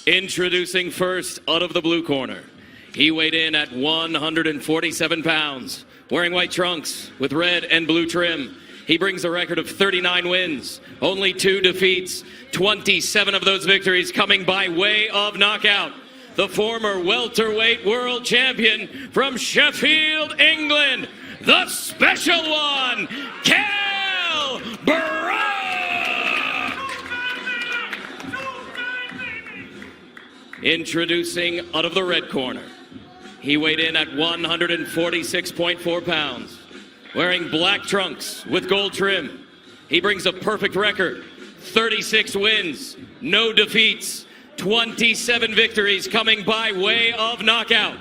Introducing first, out of the blue corner. He weighed in at 147 pounds, wearing white trunks with red and blue trim. He brings a record of 39 wins, only 2 defeats, 27 of those victories coming by way of knockout. The former welterweight world champion from Sheffield, England, the special one, Kell Brook! Introducing out of the red corner. He weighed in at 146.4 pounds, wearing black trunks with gold trim. He brings a perfect record, 36 wins, no defeats, 27 victories coming by way of knockout.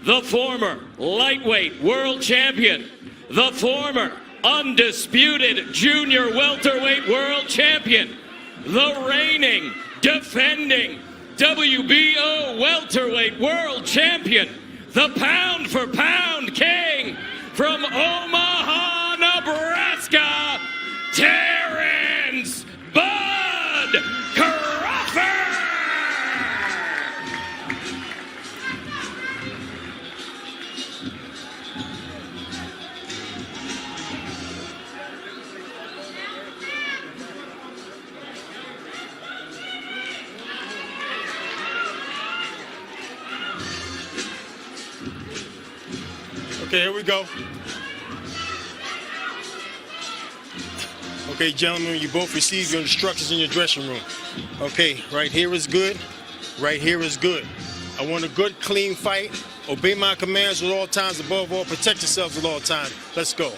The former lightweight world champion, the former undisputed junior welterweight world champion, the reigning, defending WBO welterweight world champion, the pound for pound king from Omaha, Nebraska, Terence Bud Crawford! Okay, here we go. Okay, gentlemen, you both received your instructions in your dressing room. Okay, right here is good. Right here is good. I want a good, clean fight. Obey my commands at all times. Above all, protect yourselves at all times. Let's go.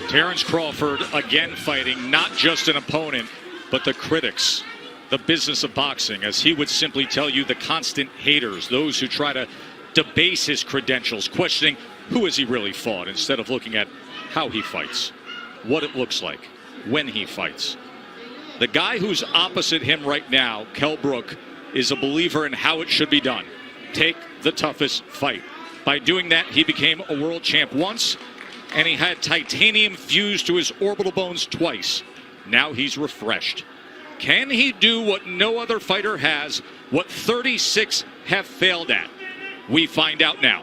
Terence Crawford again fighting not just an opponent, but the critics, the business of boxing, as he would simply tell you, the constant haters, those who try to debase his credentials, questioning who has he really fought instead of looking at how he fights, what it looks like when he fights. The guy who's opposite him right now, Kell Brook, is a believer in how it should be done. Take the toughest fight. By doing that, he became a world champ once, and he had titanium fused to his orbital bones twice. Now he's refreshed. Can he do what no other fighter has, what 36 have failed at? We find out now.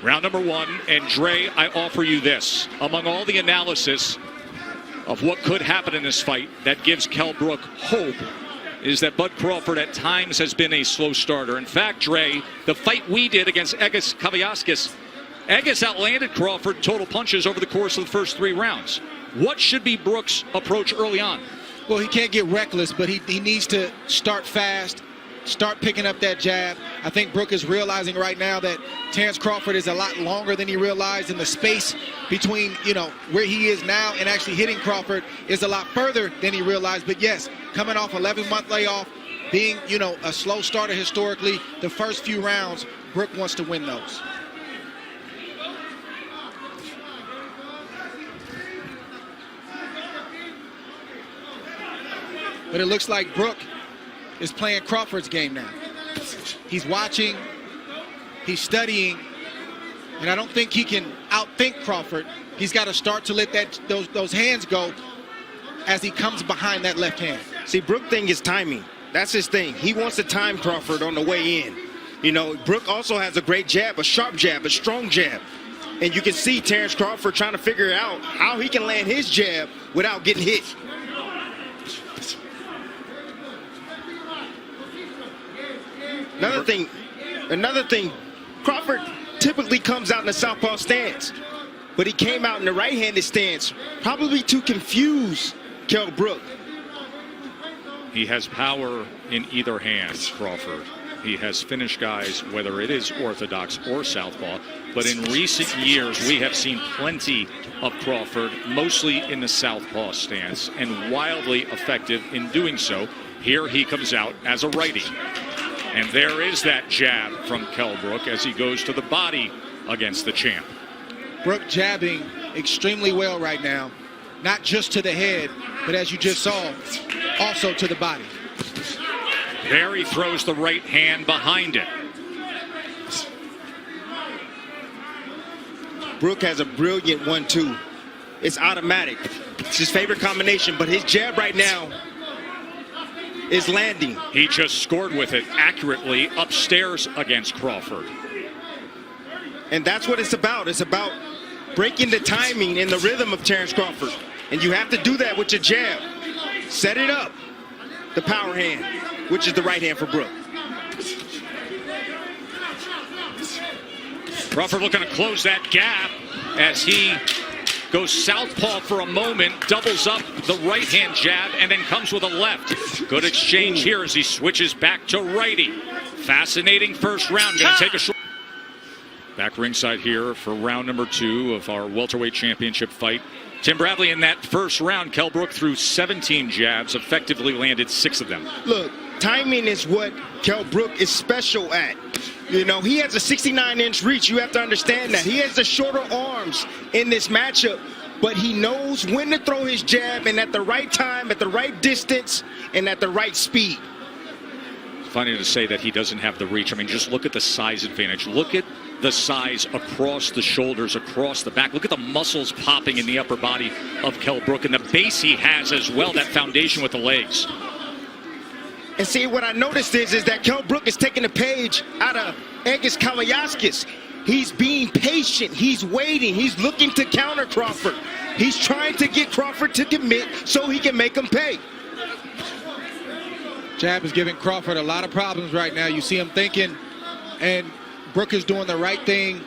Round number 1, and Dre, I offer you this. Among all the analysis of what could happen in this fight that gives Kell Brook hope is that Bud Crawford at times has been a slow starter. In fact, Dre, the fight we did against Egis Kaviaskis, Egis outlanded Crawford total punches over the course of the first 3 rounds. What should be Brook's approach early on? Well, he can't get reckless, but he needs to start fast, start picking up that jab. I think Brook is realizing right now that Terence Crawford is a lot longer than he realized, and the space between, where he is now and actually hitting Crawford is a lot further than he realized. But yes, coming off 11-month layoff, being, a slow starter historically, the first few rounds, Brook wants to win those. But it looks like Brook is playing Crawford's game now. He's watching, he's studying, and I don't think he can outthink Crawford. He's got to start to let those hands go as he comes behind that left hand. See, Brook thing is timing. That's his thing. He wants to time Crawford on the way in. Brook also has a great jab, a sharp jab, a strong jab. And you can see Terence Crawford trying to figure out how he can land his jab without getting hit. Another thing, Crawford typically comes out in the southpaw stance, but he came out in the right-handed stance, probably to confuse Kell Brook. He has power in either hand, Crawford. He has finished guys, whether it is orthodox or southpaw, but in recent years we have seen plenty of Crawford, mostly in the southpaw stance, and wildly effective in doing so. Here he comes out as a righty. And there is that jab from Kell Brook as he goes to the body against the champ. Brook jabbing extremely well right now, not just to the head, but as you just saw, also to the body. There he throws the right hand behind it. Brook has a brilliant 1-2. It's automatic. It's his favorite combination, but his jab right now is landing. He just scored with it accurately upstairs against Crawford. And that's what it's about. It's about breaking the timing and the rhythm of Terence Crawford. And you have to do that with your jab. Set it up. The power hand, which is the right hand for Brook. Crawford looking to close that gap as he goes southpaw for a moment, doubles up the right-hand jab, and then comes with a left. Good exchange here as he switches back to righty. Fascinating first round. Going to take a short. Back ringside here for round number 2 of our welterweight championship fight. Tim Bradley in that first round, Kell Brook threw 17 jabs, effectively landed 6 of them. Look, timing is what Kell Brook is special at. You know, he has a 69-inch reach. You have to understand that. He has the shorter arms in this matchup, but he knows when to throw his jab and at the right time, at the right distance, and at the right speed. Funny to say that he doesn't have the reach. I mean, just look at the size advantage. Look at the size across the shoulders, across the back. Look at the muscles popping in the upper body of Kell Brook and the base he has as well, that foundation with the legs. And see, what I noticed is that Kell Brook is taking a page out of Egis Kalayaskis. He's being patient. He's waiting. He's looking to counter Crawford. He's trying to get Crawford to commit so he can make him pay. Jab is giving Crawford a lot of problems right now. You see him thinking, and Brook is doing the right thing.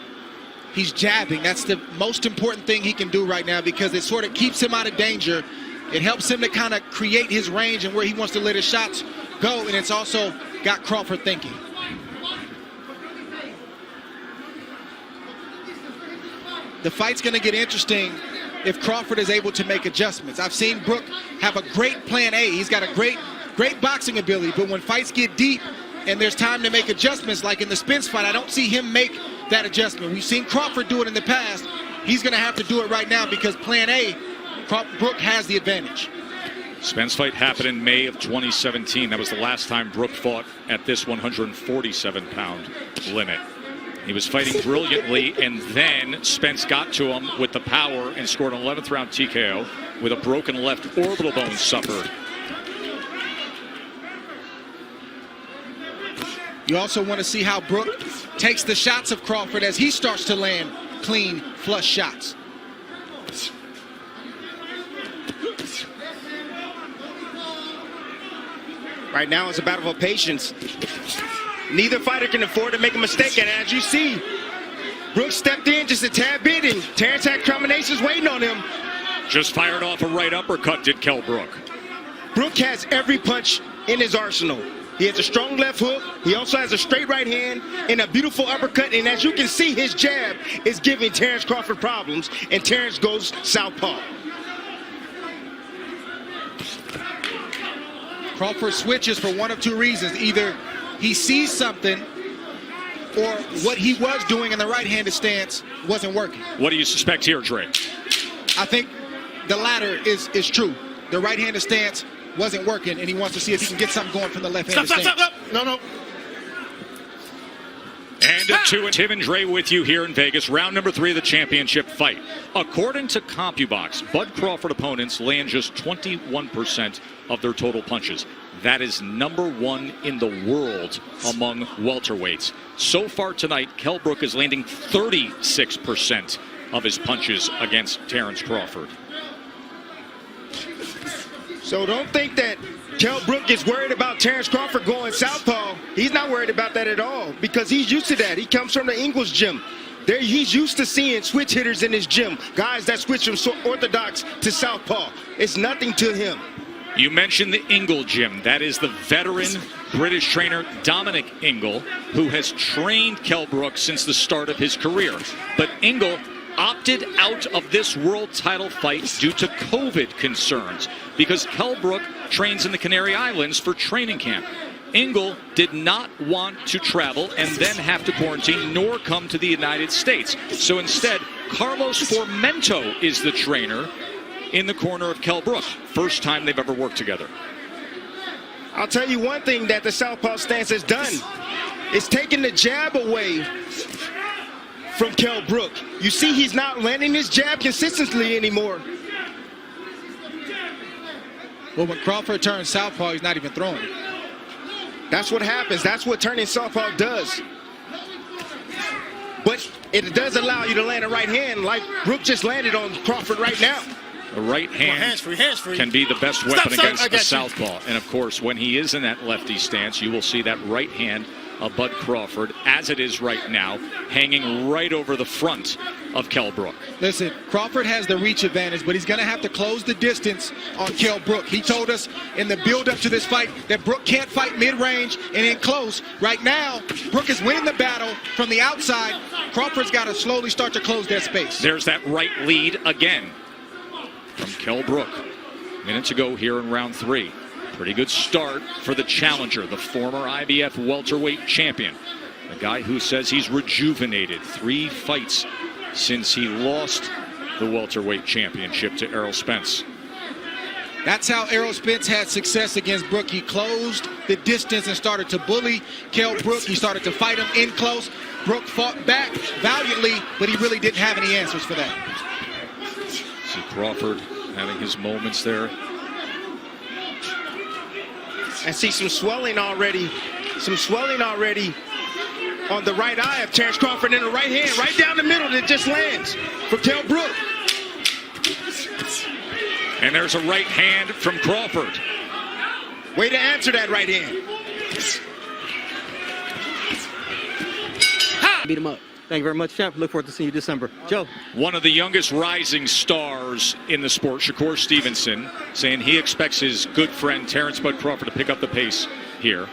He's jabbing. That's the most important thing he can do right now because it sort of keeps him out of danger. It helps him to kind of create his range and where he wants to let his shots go, and it's also got Crawford thinking. The fight's going to get interesting if Crawford is able to make adjustments. I've seen Brook have a great plan A. He's got a great boxing ability, but when fights get deep and there's time to make adjustments, like in the Spence fight, I don't see him make that adjustment. We've seen Crawford do it in the past. He's going to have to do it right now because plan A, Brook has the advantage. Spence fight happened in May of 2017. That was the last time Brook fought at this 147-pound limit. He was fighting brilliantly, and then Spence got to him with the power and scored an 11th round TKO with a broken left orbital bone suffered. You also want to see how Brook takes the shots of Crawford as he starts to land clean, flush shots. Right now it's a battle of patience. Neither fighter can afford to make a mistake, and as you see, Brook stepped in just a tad bit, and Terence had combinations waiting on him. Just fired off a right uppercut, did Kell Brook. Brook has every punch in his arsenal. He has a strong left hook. He also has a straight right hand and a beautiful uppercut. And as you can see, his jab is giving Terence Crawford problems, and Terence goes southpaw. Crawford switches for one of two reasons. Either he sees something or what he was doing in the right-handed stance wasn't working. What do you suspect here, Dre? I think the latter is true. The right-handed stance wasn't working, and he wants to see if he can get something going from the left-handed stance. Stop. No. And Tim and Dre with you here in Vegas. Round number 3 of the championship fight. According to CompuBox, Bud Crawford opponents land just 21% of their total punches. That is number 1 in the world among welterweights. So far tonight, Kell Brook is landing 36% of his punches against Terence Crawford. So don't think that Kell Brook is worried about Terence Crawford going southpaw. He's not worried about that at all because he's used to that. He comes from the English gym. He's used to seeing switch hitters in his gym, guys that switch from orthodox to southpaw. It's nothing to him. You mentioned the Ingle gym. That is the veteran British trainer Dominic Ingle, who has trained Kell Brook since the start of his career. But Ingle opted out of this world title fight due to COVID concerns because Kell Brook trains in the Canary Islands for training camp. Ingle did not want to travel and then have to quarantine nor come to the United States. So instead, Carlos Formento is the trainer in the corner of Kell Brook. First time they've ever worked together. I'll tell you one thing that the southpaw stance has done. It's taken the jab away from Kell Brook. You see he's not landing his jab consistently anymore. Well, when Crawford turns southpaw, he's not even throwing. That's what happens. That's what turning southpaw does. But it does allow you to land a right hand like Brook just landed on Crawford right now. The right hand hands-free. can be the best weapon against I a got you. southpaw. And of course, when he is in that lefty stance, you will see that right hand of Bud Crawford, as it is right now, hanging right over the front of Kell Brook. Listen, Crawford has the reach advantage, but he's going to have to close the distance on Kell Brook. He told us in the build-up to this fight that Brook can't fight mid-range and in close. Right now, Brook is winning the battle from the outside. Crawford's got to slowly start to close that space. There's that right lead again from Kell Brook. Minutes ago here in round 3. Pretty good start for the challenger, the former IBF welterweight champion. The guy who says he's rejuvenated. 3 fights since he lost the welterweight championship to Errol Spence. That's how Errol Spence had success against Brook. He closed the distance and started to bully Kell Brook. He started to fight him in close. Brook fought back valiantly, but he really didn't have any answers for that. See Crawford having his moments there. I see some swelling already on the right eye of Terence Crawford, in the right hand, right down the middle that just lands for Kell Brook. And there's a right hand from Crawford. Way to answer that right hand. Beat him up. Thank you very much, champ. Look forward to seeing you December. Joe. One of the youngest rising stars in the sport, Shakur Stevenson, saying he expects his good friend Terence Bud Crawford to pick up the pace here.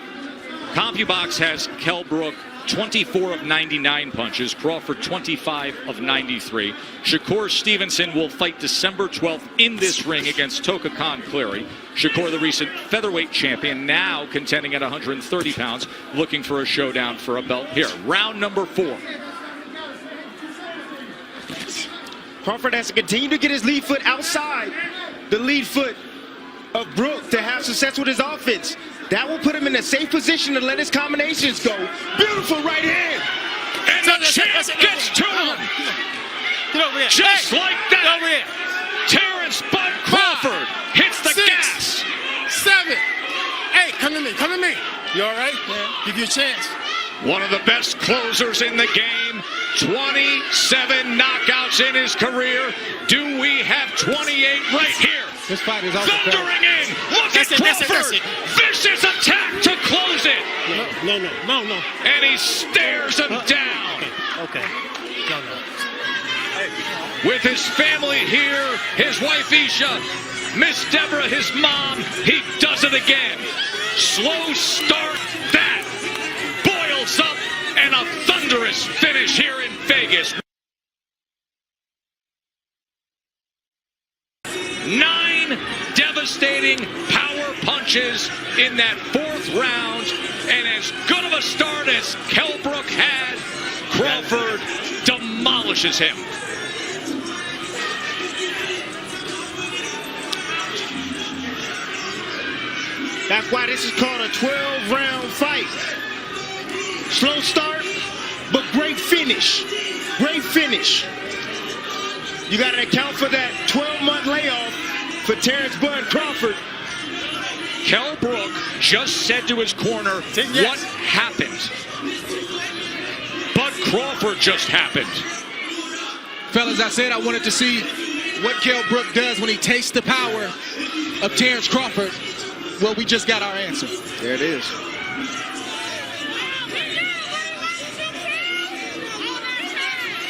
CompuBox has Kell Brook 24 of 99 punches, Crawford 25 of 93. Shakur Stevenson will fight December 12th in this ring against Toka Khan Cleary. Shakur, the recent featherweight champion, now contending at 130 pounds, looking for a showdown for a belt here. Round number 4. Crawford has to continue to get his lead foot outside the lead foot of Brook to have success with his offense. That will put him in a safe position to let his combinations go. Beautiful right hand. And the champ gets to him. Get over here. Just like that. Get over here. Terence Bud Crawford hits the 6, gas. 7. Hey, come to me. Come to me. You all right? Yeah. Give you a chance. One of the best closers in the game. 27 knockouts in his career. Do we have 28 right here? This fight is also Thundering in. Look at Crawford. Vicious attack to close it. No. And he stares him down. Okay. No. With his family here, his wife Isha, Miss Deborah, his mom, he does it again. Slow start, that boils up, and a thunderous finish here in Vegas. 9 devastating power punches in that 4th round, and as good of a start as Kell Brook had, Crawford demolishes him. That's why this is called a 12-round fight. Slow start, but great finish. Great finish. You got to account for that 12-month layoff for Terence Bud Crawford. Kell Brook just said to his corner, what happened? Bud Crawford just happened. Fellas, I said I wanted to see what Kell Brook does when he tastes the power of Terence Crawford. Well, we just got our answer. There it is.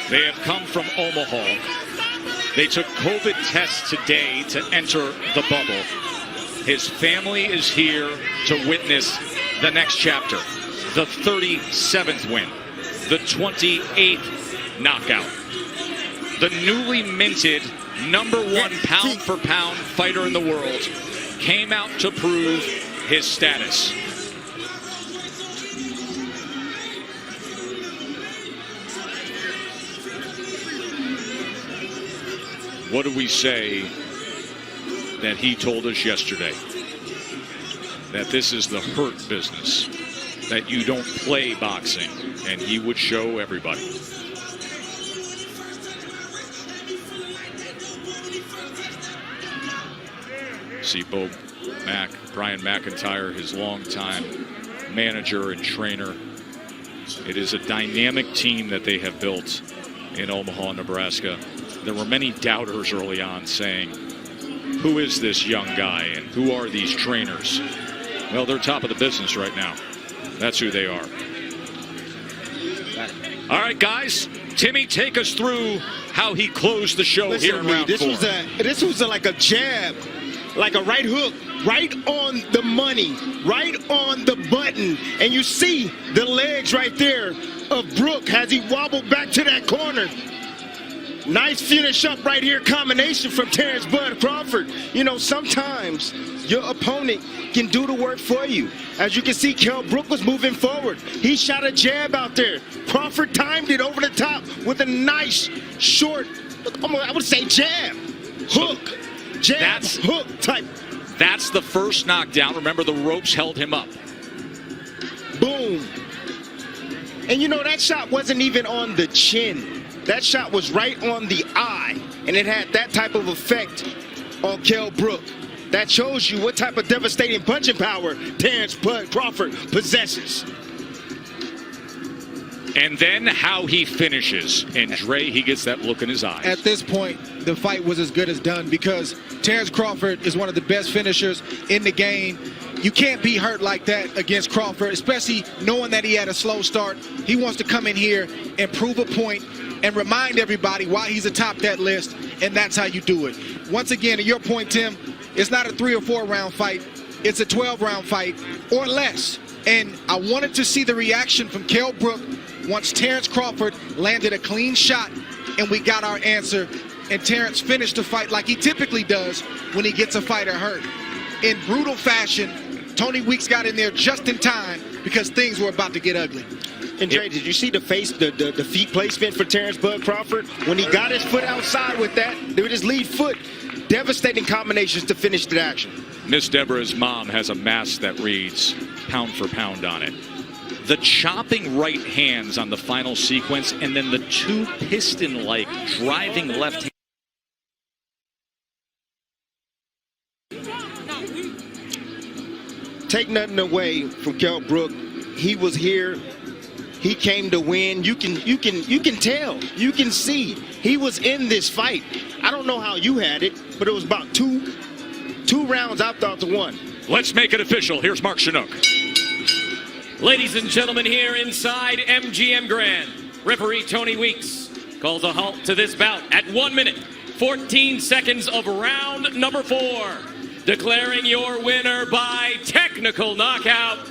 They have come from Omaha. They took COVID tests today to enter the bubble. His family is here to witness the next chapter. The 37th win. The 28th knockout. The newly minted #1 pound-for-pound fighter in the world came out to prove his status. What do we say that he told us yesterday? That this is the hurt business. That you don't play boxing. And he would show everybody. See Bo Brian McIntyre, his longtime manager and trainer. It is a dynamic team that they have built in Omaha, Nebraska. There were many doubters early on saying, who is this young guy and who are these trainers? Well, they're top of the business right now. That's who they are. All right, guys. Timmy, take us through how he closed the show. Listen here in to me, round this four. this was like a jab, like a right hook, right on the money, right on the button. And you see the legs right there of Brook as he wobbled back to that corner. Nice finish up right here, combination from Terence Bud Crawford. You know, sometimes your opponent can do the work for you. As you can see, Kell Brook was moving forward. He shot a jab out there. Crawford timed it over the top with a nice, short, I would say jab, hook, jab, hook type. That's the first knockdown. Remember, the ropes held him up. Boom. And you know, that shot wasn't even on the chin. That shot was right on the eye, and it had that type of effect on Kell Brook. That shows you what type of devastating punching power Terence Bud Crawford possesses. And then how he finishes. And Dre, he gets that look in his eyes. At this point, the fight was as good as done because Terence Crawford is one of the best finishers in the game. You can't be hurt like that against Crawford, especially knowing that he had a slow start. He wants to come in here and prove a point and remind everybody why he's atop that list, and that's how you do it. Once again, to your point, Tim, it's not a 3 or 4 round fight. It's a 12-round fight or less. And I wanted to see the reaction from Kell Brook once Terence Crawford landed a clean shot and we got our answer. And Terence finished the fight like he typically does when he gets a fighter hurt. In brutal fashion, Tony Weeks got in there just in time because things were about to get ugly. And Dre, did you see the feet placement for Terence Bud Crawford? When he got his foot outside with his lead foot, devastating combinations to finish the action. Miss Deborah's mom has a mask that reads pound for pound on it. The chopping right hands on the final sequence, and then the two piston-like driving left hands. Take nothing away from Kell Brook. He was here. He came to win. You can tell. You can see he was in this fight. I don't know how you had it, but it was about two rounds I thought to one. Let's make it official. Here's Mark Chinook. Ladies and gentlemen, here inside MGM Grand, referee Tony Weeks calls a halt to this bout at 1 minute, 14 seconds of round number 4. Declaring your winner by technical knockout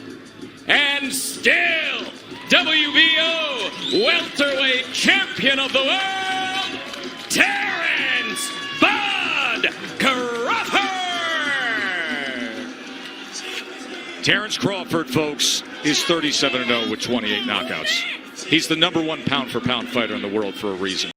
and still WBO welterweight champion of the world, Terence Bud Crawford. Terence Crawford, folks, is 37-0 with 28 knockouts. He's the #1 pound-for-pound fighter in the world for a reason.